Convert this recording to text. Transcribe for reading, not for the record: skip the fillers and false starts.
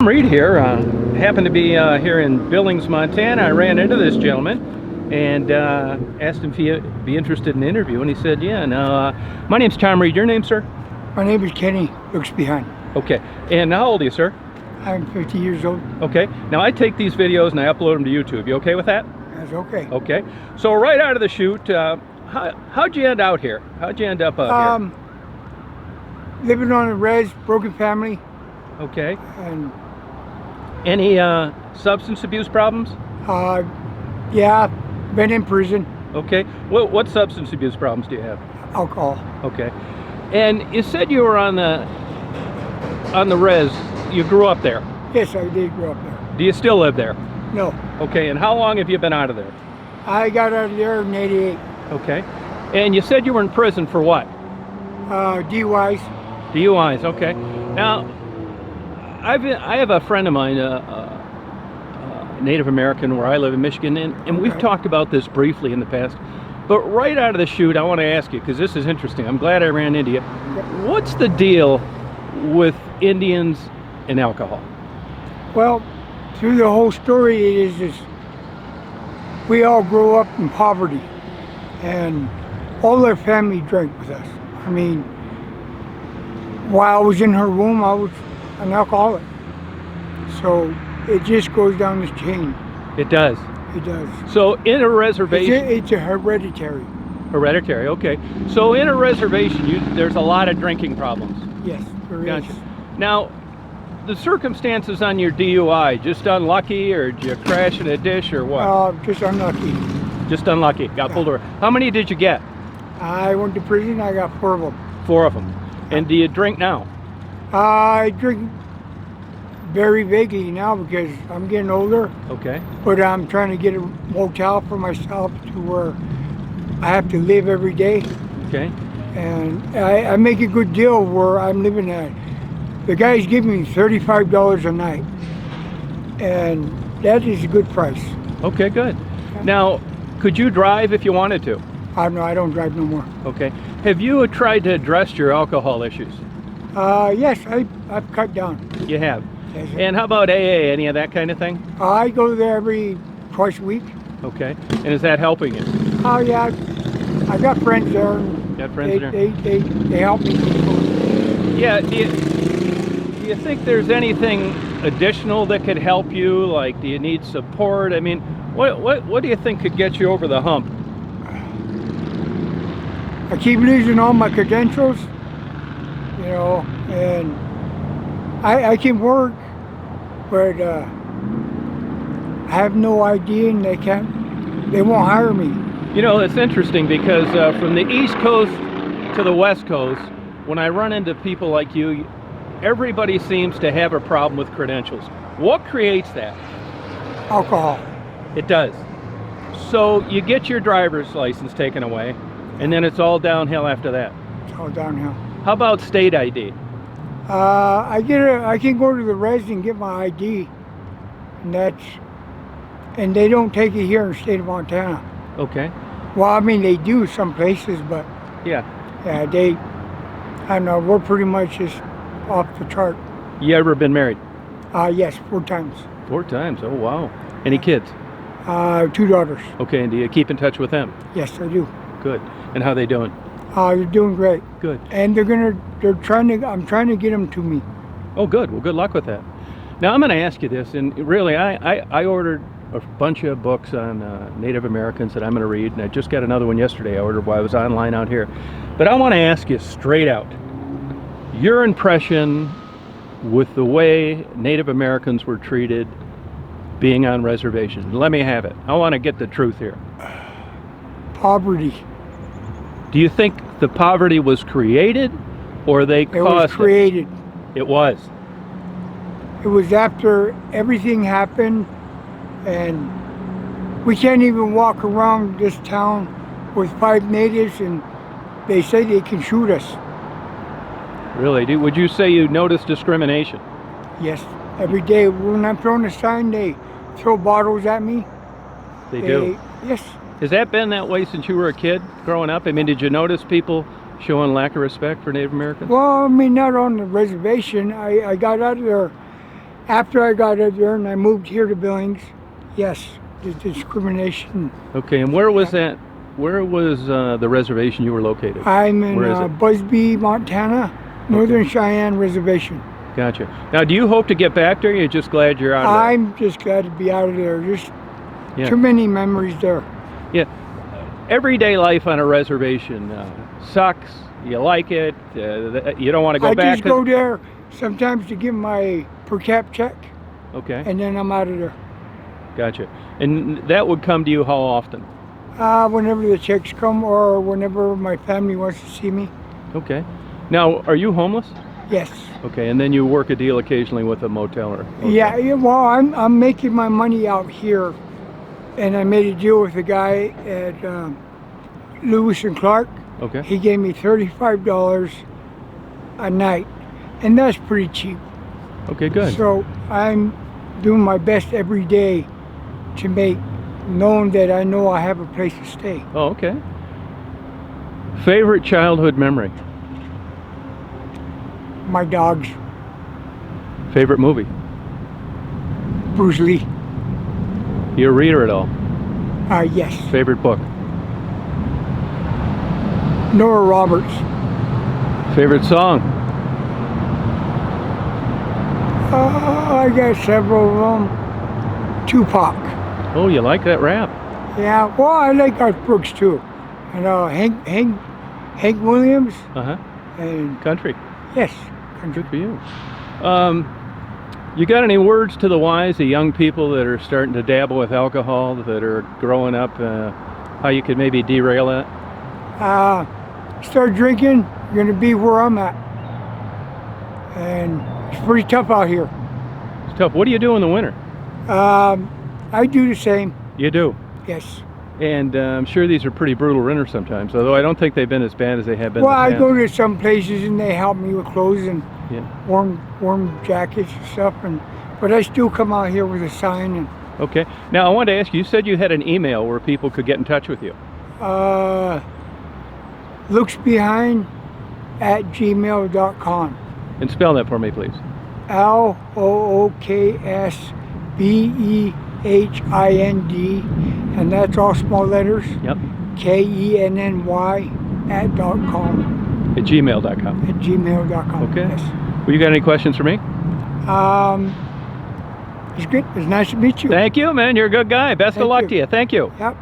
Tom Reed here. Happened to be here in Billings, Montana. I ran into this gentleman and asked him if he'd be interested in an interview, and he said, yeah. Now, my name's Tom Reed. Your name, sir? My name is Kenny, looks behind. Okay. And how old are you, sir? I'm 50 years old. Okay. Now, I take these videos and I upload them to YouTube. You okay with that? That's okay. Okay. So right out of the chute, how'd you end out here? How'd you end up out here? Living on a res, broken family. Okay. And Any substance abuse problems? yeah, been in prison. Okay. What substance abuse problems do you have? Alcohol. Okay. And you said you were on the res. You grew up there. Yes, I did grow up there. Do you still live there? No. Okay. And how long have you been out of there? I got out of there in '88. Okay. And you said you were in prison for what? DUIs. DUIs. Okay. Now, I have a friend of mine, Native American, where I live in Michigan, and we've talked about this briefly in the past. But right out of the chute, I want to ask you, because this is interesting. I'm glad I ran into you. What's the deal with Indians and alcohol? Well, through the whole story, it is we all grew up in poverty, and all our family drank with us. I mean, while I was in her womb, I was an alcoholic. So it just goes down this chain. It does. It does. So in a reservation, it's a hereditary. Hereditary. Okay. So in a reservation, there's a lot of drinking problems. Yes, there Gotcha. is. Now, the circumstances on your DUI, just unlucky, or did you crash in a dish, or what? Just unlucky. Just unlucky. Got pulled over. How many did you get? I went to prison. I got 4 of them. 4 of them. And do you drink now? I drink very vaguely now because I'm getting older. Okay. But I'm trying to get a motel for myself to where I have to live every day. Okay. And I make a good deal where I'm living at. The guy's giving me $35 a night. And that is a good price. Okay, good. Now, could you drive if you wanted to? No, I don't drive no more. Okay. Have you tried to address your alcohol issues? Yes, I've cut down. You have. Yes, And how about AA, any of that kind of thing? I go there twice a week. Okay. And is that helping you? Oh yeah, I got friends there. Got friends there? They help me. Yeah. Do you think there's anything additional that could help you? Like, do you need support? I mean, what do you think could get you over the hump? I keep losing all my credentials, you know, and I can work, but I have no ID, and they won't hire me. You know, it's interesting because from the East Coast to the West Coast, when I run into people like you, everybody seems to have a problem with credentials. What creates that? Alcohol. It does. So you get your driver's license taken away, and then it's all downhill after that. It's all downhill. How about state ID? I can go to the res and get my ID, and they don't take it here in the state of Montana. Okay. Well, I mean, they do some places, but Yeah. I don't know, we're pretty much just off the chart. You ever been married? Yes, 4 times. 4 times. Oh, wow. Any kids? 2 daughters. Okay. And do you keep in touch with them? Yes, I do. Good. And how they doing? They're doing great. Good. And I'm trying to get them to me. Oh, good. Well, good luck with that. Now, I'm going to ask you this, and really, I ordered a bunch of books on Native Americans that I'm going to read, and I just got another one yesterday I ordered while I was online out here. But I want to ask you straight out, your impression with the way Native Americans were treated being on reservations. Let me have it. I want to get the truth here. Poverty. Do you think the poverty was created, or they caused it? It was created. It was. It was after everything happened, and we can't even walk around this town with 5 natives, and they say they can shoot us. Really? Would you say you noticed discrimination? Yes, every day when I'm throwing a sign, they throw bottles at me. They do? Yes. Has that been that way since you were a kid growing up? I mean, did you notice people showing lack of respect for Native Americans? Well, I mean, not on the reservation. I got out of there After I got out there and I moved here to Billings, yes, the discrimination. Okay, and where was that? Where was the reservation you were located? I'm in Where is it? Busby, Montana, Northern Cheyenne Reservation. Gotcha. Now, do you hope to get back there? Or you're just glad you're out of there? I'm just glad to be out of there. Just Yeah. too many memories there. Yeah. Everyday life on a reservation sucks. You like it. You don't want to go I back. just go there sometimes to give my per cap check, Okay. and then I'm out of there. Gotcha. And that would come to you how often? Whenever the checks come or whenever my family wants to see me. Okay. Now, are you homeless? Yes. Okay, and then you work a deal occasionally with a motel or hotel. Yeah, well, I'm making my money out here, and I made a deal with a guy at Lewis and Clark. Okay. He gave me $35 a night, and that's pretty cheap. Okay, good. So I'm doing my best every day to make known that I know I have a place to stay. Oh, okay. Favorite childhood memory? My dogs, Favorite movie? Bruce Lee. You a reader at all? Yes. Favorite book? Nora Roberts. Favorite song? I got several of them. Tupac. Oh, you like that rap? Yeah. Well, I like Garth Brooks too. And Hank Williams. Uh-huh. And Country. yes. Good for you. You got any words to the wise, the young people that are starting to dabble with alcohol, that are growing up, how you could maybe derail that? Start drinking, you're gonna be where I'm at. And it's pretty tough out here. It's tough. What do you do in the winter? I do the same. You do. Yes. And I'm sure these are pretty brutal winters sometimes, although I don't think they've been as bad as they have been Well, in I the go past. to some places and they help me with clothes and Yeah. warm jackets and stuff. But I still come out here with a sign and Okay. Now, I wanted to ask you, you said you had an email where people could get in touch with you. looksbehind@gmail.com. And spell that for me, please. LOOKSBEHIND, and that's all small letters. Yep. KENNY @.com. At gmail.com. At gmail.com. Okay. Yes. Well, you got any questions for me? It's good. It's nice to meet you. Thank you, man. You're a good guy. Best of Thank luck you. to you. Thank you. Yep.